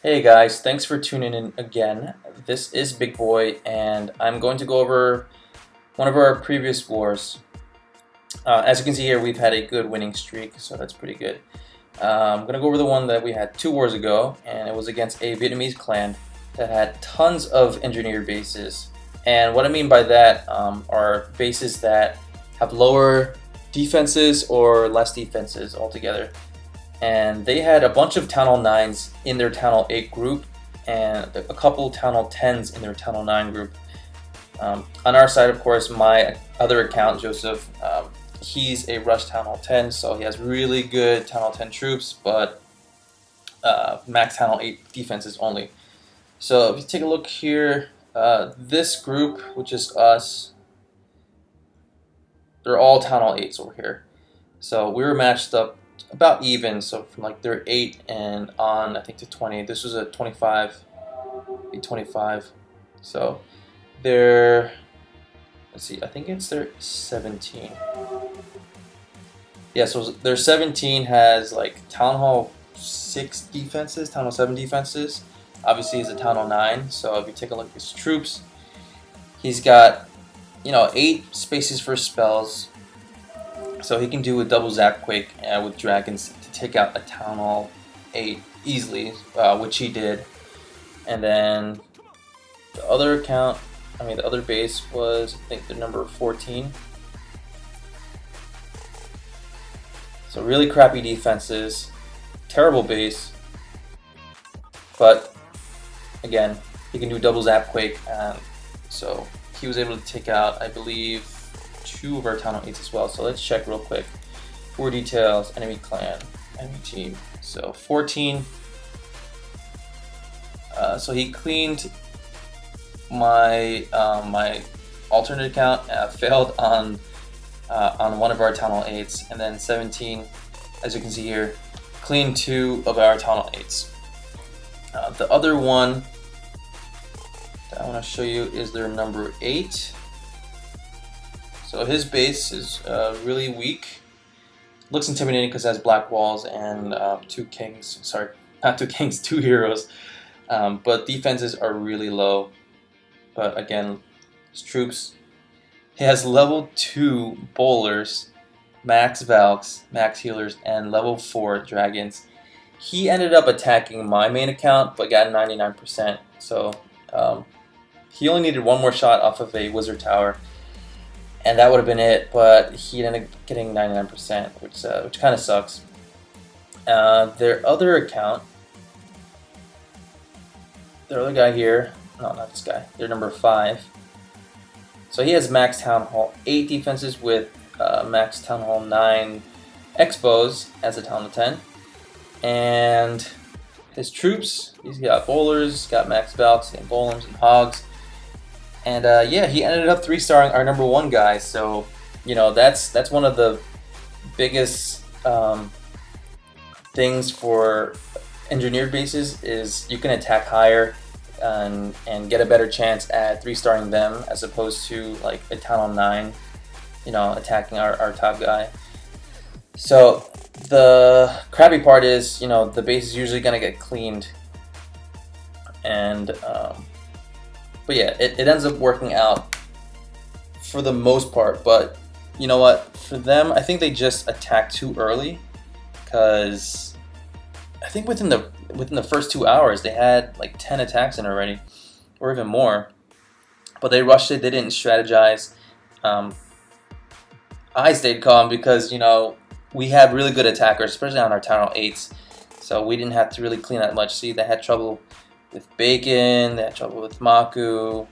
Hey guys, thanks for tuning in again. This is Big Boy, and I'm going to go over one of our previous wars. As you can see here, we've had a good winning streak, so that's pretty good. I'm going to go over the one that we had 2 wars ago, and it was against a Vietnamese clan that had tons of engineer bases. And what I mean by that are bases that have lower defenses or less defenses altogether. And they had a bunch of Town Hall 9s in their Town Hall 8 group and a couple Town Hall 10s in their Town Hall 9 group. On our side, of course, my other account, Joseph, he's a Rush Town Hall 10, so he has really good Town Hall 10 troops, but max Town Hall 8 defenses only. So if you take a look here, this group, which is us, they're all Town Hall 8s over here. So we were matched up about even, so from like their 8 and on, I think, to 20. This was a 25, B25. So they're, let's see, I think it's their 17. Yeah, so their 17 has like Town Hall 6 defenses, Town Hall 7 defenses. Obviously, he's a Town Hall 9. So if you take a look at his troops, he's got, 8 spaces for spells. So he can do a double zap quake with dragons to take out a Town Hall 8 easily, which he did. And then the other the other base was, I think, the number 14. So really crappy defenses, terrible base, but again, he can do a double zap quake, so he was able to take out, I believe, 2 of our Town Hall 8s as well. So let's check real quick. 4 details, enemy clan, enemy team. So 14. So he cleaned my my alternate account, failed on one of our Town Hall 8s, and then 17, as you can see here, cleaned 2 of our Town Hall 8s. The other one that I want to show you is their number 8. So his base is really weak. Looks intimidating because it has black walls and 2 kings. Sorry, not 2 kings, 2 heroes. But defenses are really low. But again, his troops. He has level 2 bowlers, max valks, max healers, and level 4 dragons. He ended up attacking my main account, but got 99%. So he only needed 1 more shot off of a wizard tower, and that would have been it, but he ended up getting 99%, which kind of sucks. Their other account, their other guy here, no, not this guy, they're number 5. So he has max Town Hall 8 defenses with max Town Hall 9 xbows as a Town Hall 10. And his troops, he's got bowlers, got max valks and golems and hogs. And yeah, he ended up 3-starring our number 1 guy. So, that's one of the biggest things for engineered bases is you can attack higher and get a better chance at 3-starring them as opposed to like a Town Hall 9, attacking our top guy. So the crappy part is, the base is usually going to get cleaned. And but yeah, it ends up working out for the most part. But you know what? For them, I think they just attacked too early, because I think within the first 2 hours they had like 10 attacks in already, or even more. But they rushed it. They didn't strategize. I stayed calm because we had really good attackers, especially on our Town Hall 8s. So we didn't have to really clean that much. See, they had trouble with Bacon, they had trouble with Maku,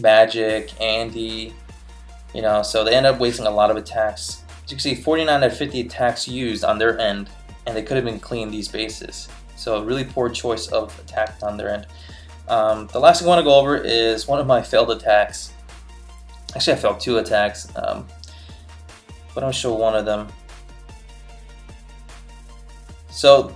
Magic, Andy, so they ended up wasting a lot of attacks. As you can see, 49 out of 50 attacks used on their end, and they could have been cleaned these bases. So really poor choice of attack on their end. The last thing I want to go over is one of my failed attacks. Actually, I failed 2 attacks, but I'll show one of them. So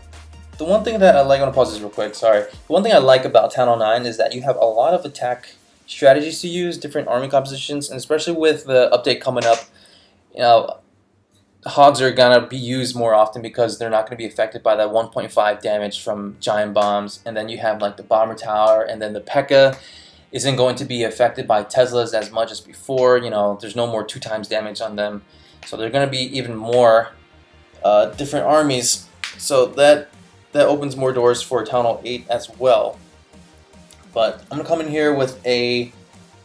the one thing that I like, I'm going to pause this real quick, sorry. The one thing I like about Town Hall 9 is that you have a lot of attack strategies to use, different army compositions, and especially with the update coming up, hogs are gonna be used more often because they're not gonna be affected by that 1.5 damage from giant bombs. And then you have like the bomber tower, and then the P.E.K.K.A. isn't going to be affected by Teslas as much as before. You know, there's no more 2 times damage on them, so they're gonna be even more different armies. So that opens more doors for Town Hall 8 as well. But I'm gonna come in here with a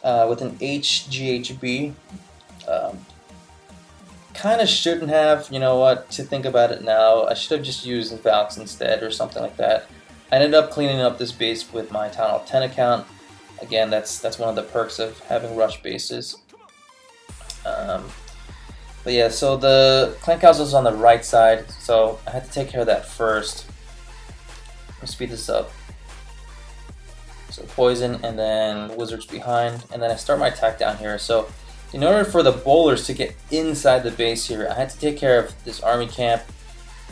with an HGHB. Kind of shouldn't have, you know what, to think about it now, I should have just used valks instead or something like that. I ended up cleaning up this base with my Town Hall 10 account. Again, that's one of the perks of having rush bases. But yeah, so the clank house was on the right side, so I had to take care of that first. Let's speed this up. So poison, and then wizards behind, and then I start my attack down here. So in order for the bowlers to get inside the base here, I had to take care of this army camp,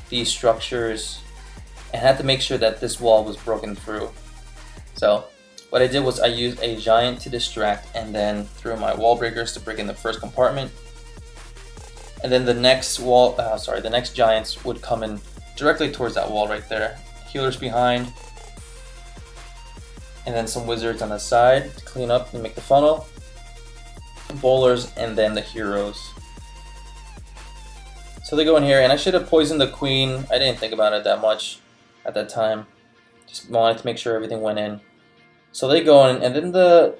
these structures, and I had to make sure that this wall was broken through. So what I did was I used a giant to distract, and then threw my wall breakers to break in the first compartment. And then the next the next giants would come in directly towards that wall right there. Healers behind, and then some wizards on the side to clean up and make the funnel. Bowlers, and then the heroes. So they go in here, and I should have poisoned the queen. I didn't think about it that much at that time. Just wanted to make sure everything went in. So they go in, and then the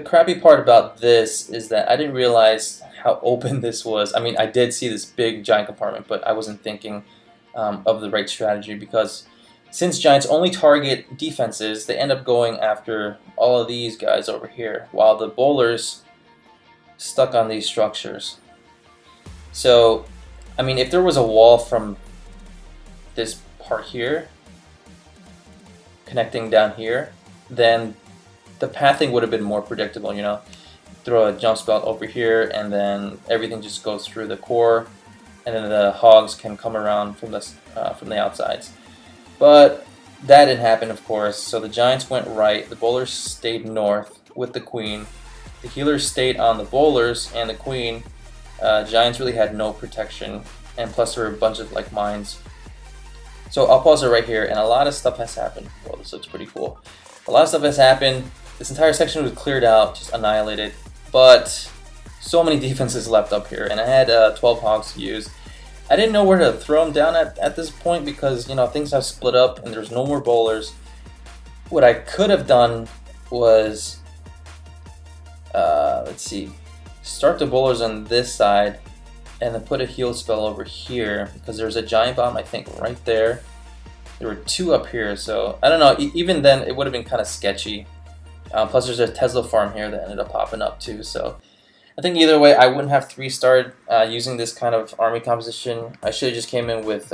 crappy part about this is that I didn't realize how open this was. I mean, I did see this big giant compartment, but I wasn't thinking of the right strategy, because since giants only target defenses, they end up going after all of these guys over here, while the bowlers stuck on these structures. So, I mean, if there was a wall from this part here connecting down here, then the pathing would have been more predictable, you know. Throw a jump spell over here, and then everything just goes through the core, and then the hogs can come around from the outsides. But that didn't happen, of course. So the giants went right, the bowlers stayed north with the queen. The healers stayed on the bowlers and the queen. Giants really had no protection, and plus there were a bunch of like mines. So I'll pause it right here, and a lot of stuff has happened. Well, this looks pretty cool. A lot of stuff has happened. This entire section was cleared out, just annihilated. But so many defenses left up here, and I had 12 hogs to use. I didn't know where to throw them down at this point, because, you know, things have split up and there's no more bowlers. What I could have done was let's see, start the bowlers on this side and then put a heal spell over here, because there's a giant bomb, I think, right there. There were 2 up here, so I don't know, even then it would have been kind of sketchy. Plus there's a Tesla farm here that ended up popping up too, so I think either way I wouldn't have 3-starred using this kind of army composition. I should have just came in with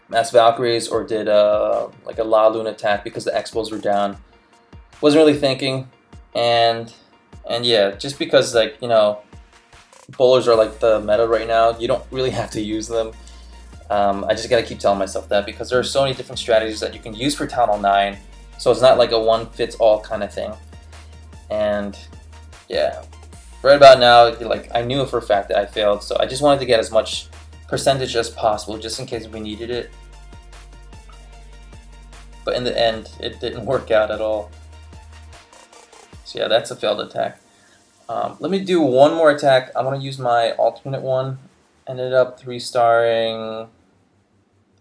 mass Valkyries, or did like a laloon attack, because the xbows were down. Wasn't really thinking, and yeah, just because, like, you know, bowlers are like the meta right now, you don't really have to use them. I just gotta keep telling myself that, because there are so many different strategies that you can use for Town Hall 9, so it's not like a one-fits-all kind of thing. And yeah, right about now, like, I knew for a fact that I failed, so I just wanted to get as much percentage as possible, just in case we needed it. But in the end, it didn't work out at all. So yeah, that's a failed attack. Let me do one more attack. I'm going to use my alternate one. Ended up 3-starring,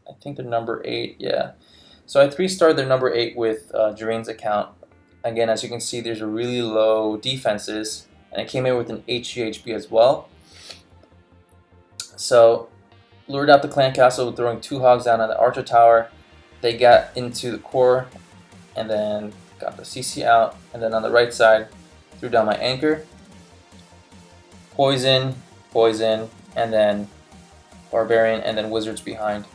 I think they're number 8, yeah. So I 3-starred their number 8 with Jareen's account. Again, as you can see, there's a really low defenses, and it came in with an HGHB as well. So lured out the clan castle with throwing 2 hogs down on the archer tower. They got into the core, and then got the CC out, and then on the right side threw down my anchor. Poison, poison, and then barbarian, and then wizards behind.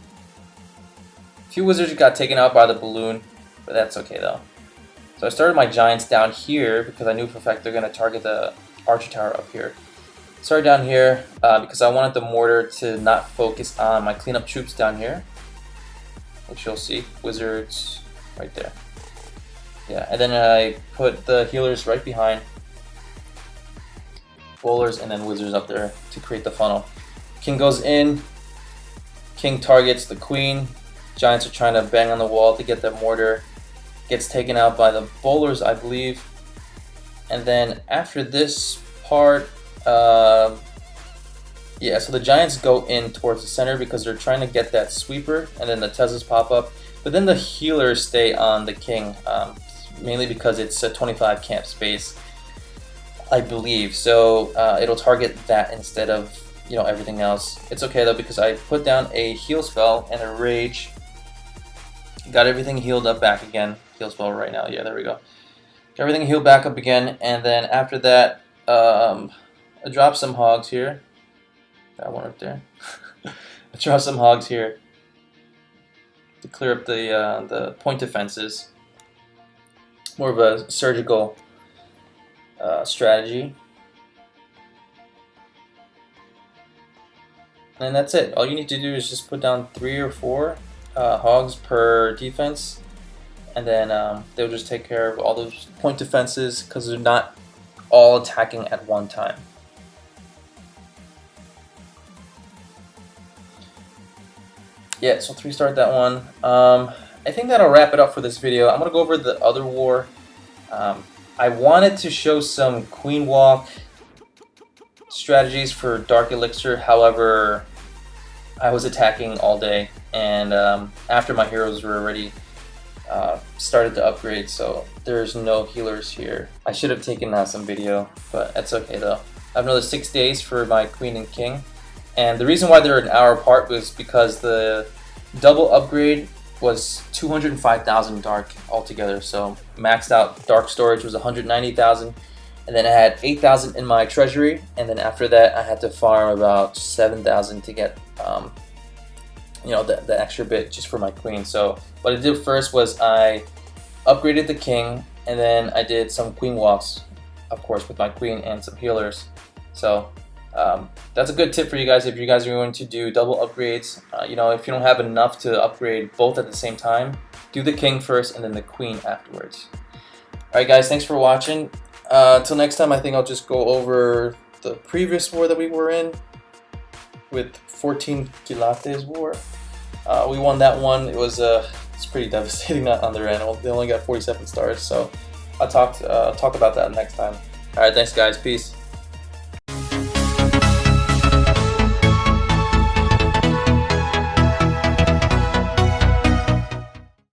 A few wizards got taken out by the balloon, but that's okay though. So I started my giants down here because I knew for a fact they're going to target the archer tower up here. Started down here because I wanted the mortar to not focus on my cleanup troops down here, which you'll see. Wizards right there. Yeah, and then I put the healers right behind, bowlers, and then wizards up there to create the funnel. King goes in, king targets the queen. Giants are trying to bang on the wall to get the mortar. Gets taken out by the bowlers, I believe. And then after this part, yeah, so the Giants go in towards the center because they're trying to get that sweeper, and then the Teslas pop up. But then the healers stay on the king, mainly because it's a 25 camp space, I believe. So it'll target that instead of, you know, everything else. It's okay though, because I put down a heal spell and a rage. Got everything healed up back again. Heal spell right now. Yeah, there we go. Got everything healed back up again, and then after that, I dropped some hogs here. That one up there. I dropped some hogs here to clear up the point defenses. More of a surgical strategy. And that's it. All you need to do is just put down 3 or 4 hogs per defense, and then they'll just take care of all those point defenses because they're not all attacking at one time. Yeah, so 3-star that one. I think that'll wrap it up for this video. I'm going to go over the other war. I wanted to show some queen walk strategies for Dark Elixir, however, I was attacking all day, and after my heroes were already started to upgrade, so there's no healers here. I should have taken some video, but that's okay though. I have another 6 days for my queen and king. And the reason why they're an hour apart was because the double upgrade was 205,000 dark altogether. So maxed out dark storage was 190,000, and then I had 8,000 in my treasury, and then after that I had to farm about 7,000 to get you know, the extra bit just for my queen. So what I did first was I upgraded the king, and then I did some queen walks, of course, with my queen and some healers. So that's a good tip for you guys if you guys are going to do double upgrades. You know, if you don't have enough to upgrade both at the same time, do the king first and then the queen afterwards. Alright guys, thanks for watching. Till next time, I think I'll just go over the previous war that we were in with 14 Quilates war. We won that one. It's pretty devastating on their end. They only got 47 stars, so I'll talk about that next time. Alright, thanks guys, peace.